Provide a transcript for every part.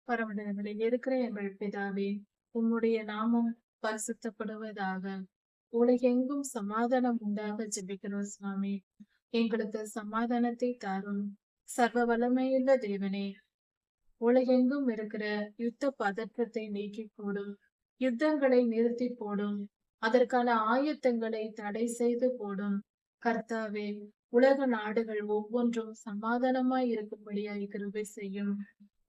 பரமண்டலங்களில் இருக்கிற எங்கள் பிதாவே, உம்முடைய நாமம் பரிசுத்தப்படுவதாக. உலகெங்கும் சமாதானம் உண்டாக ஜெபிக்கிறோம் சுவாமி. எங்களுக்கு சமாதானத்தை தாரும். சர்வ வல்லமையுள்ள தேவனே, உலகெங்கும் இருக்கிற யுத்த பதற்றத்தை நீக்கி போடும். யுத்தங்களை நிறுத்தி போடும். அதற்கான ஆயத்தங்களை தடை செய்து போடும். கர்த்தாவே, உலக நாடுகள் ஒவ்வொன்றும் சமாதானமாய் இருக்கும்படியாய் கிருபை செய்யும்.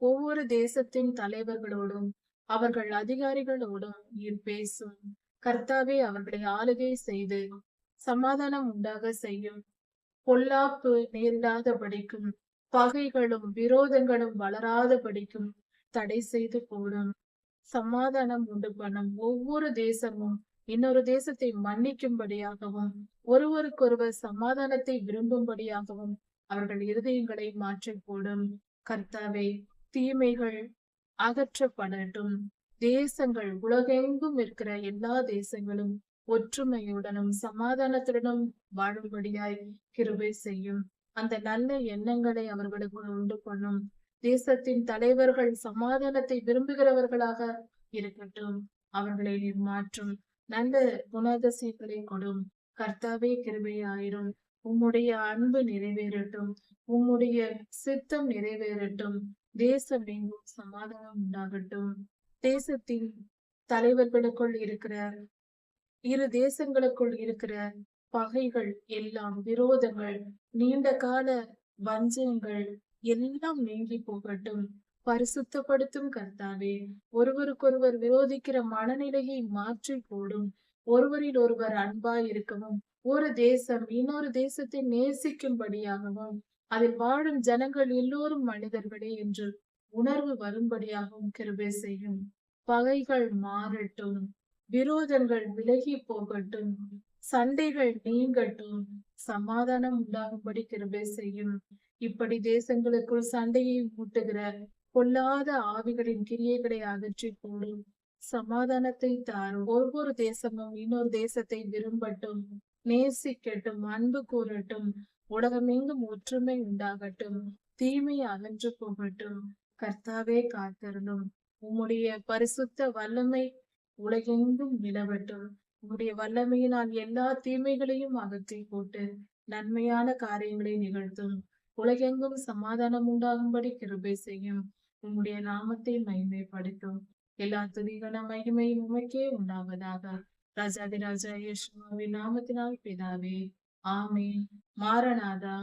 ஒவ்வொரு தேசத்தின் தலைவர்களோடும் அவர்கள் அதிகாரிகளோடும் நீர் பேசும். கர்த்தாவே, அவர்களை ஆளுகை செய்து சமாதானம் உண்டாக செய்யும். பொல்லாப்பு நேரிடாதபடிக்கும் பகைகளும் விரோதங்களும் வளராதபடிக்கும் தடை செய்து போடும். சமாதானம் உண்டு பண்ணும். ஒவ்வொரு தேசமும் இன்னொரு தேசத்தை மன்னிக்கும்படியாகவும் ஒருவருக்கொருவர் சமாதானத்தை விரும்பும்படியாகவும் அவர்கள் இருதயங்களை மாற்றி போடும். கர்த்தாவே, தீமைகள் அகற்றப்படட்டும். தேசங்கள் உலகெங்கும் இருக்கிற எல்லா தேசங்களும் ஒற்றுமையுடனும் சமாதானத்துடனும் வாழும்படியாய் கிருபை செய்யும். அந்த நல்ல எண்ணங்களை அவர்களுக்கு உண்டு பண்ணும். தேசத்தின் தலைவர்கள் சமாதானத்தை விரும்புகிறவர்களாக இருக்கட்டும். அவர்களை நீர் மாற்றும். நல்ல குணாதிசயங்களை கொடும். கர்த்தாவே, கிருபையாயிரும். உம்முடைய அன்பு நிறைவேறட்டும். உம்முடைய சித்தம் நிறைவேறட்டும். தேசம் எங்கும் சமாதானம் உண்டாகட்டும். தேசத்தின் தலைவர்களுக்குள் இருக்கிற இரு தேசங்களுக்குள் இருக்கிற பகைகள் எல்லாம், விரோதங்கள், நீண்ட கால வஞ்சங்கள் எல்லாம் நீங்கி போகட்டும். பரிசுத்தப்படுத்தும் கர்த்தாவே, ஒருவருக்கொருவர் விரோதிக்கிற மனநிலையை மாற்றி போடும். ஒருவரில் ஒருவர் அன்பாய் இருக்கவும், ஒரு தேசம் இன்னொரு தேசத்தை நேசிக்கும்படியாகவும், அதில் வாழும் ஜனங்கள் எல்லோரும் மனிதர்களே என்று உணர்வு வரும்படியாகவும் கிருபை செய்யும். பகைகள் மாறட்டும். விரோதங்கள் விலகி போகட்டும். சண்டைகள் நீங்கட்டும். சமாதானம் உண்டாகும்படி கிருபை செய்யும். இப்படி தேசங்களுக்குள் சண்டையை மூட்டுகிற பொல்லாத ஆவிகளின் கிரியைகளை அகற்றி போடும். சமாதானத்தை தாரும். ஒவ்வொரு தேசமும் இன்னொரு தேசத்தை விரும்பட்டும், நேசிக்கட்டும், அன்பு கூறட்டும். உலகமெங்கும் ஒற்றுமை உண்டாகட்டும். தீமை அகன்று போகட்டும். கர்த்தாவே, காத்திருந்தும். உம்முடைய பரிசுத்த வல்லமை உலகெங்கும் நிலவட்டும். உம்முடைய வல்லமையினால் எல்லா தீமைகளையும் அகற்றி போட்டு நன்மையான காரியங்களை நிகழ்த்தும். உலகெங்கும் சமாதானம் உண்டாகும்படி கிருபை செய்யும். உம்முடைய நாமத்தை மகிமைப்படுத்தும். எல்லா துதிகன மகிமையும் உமக்கே உண்டாவதாக. ராஜாதிராஜா இயேசுவின் நாமத்தினால் பிதாவே, ஆமென். மாரநாதா.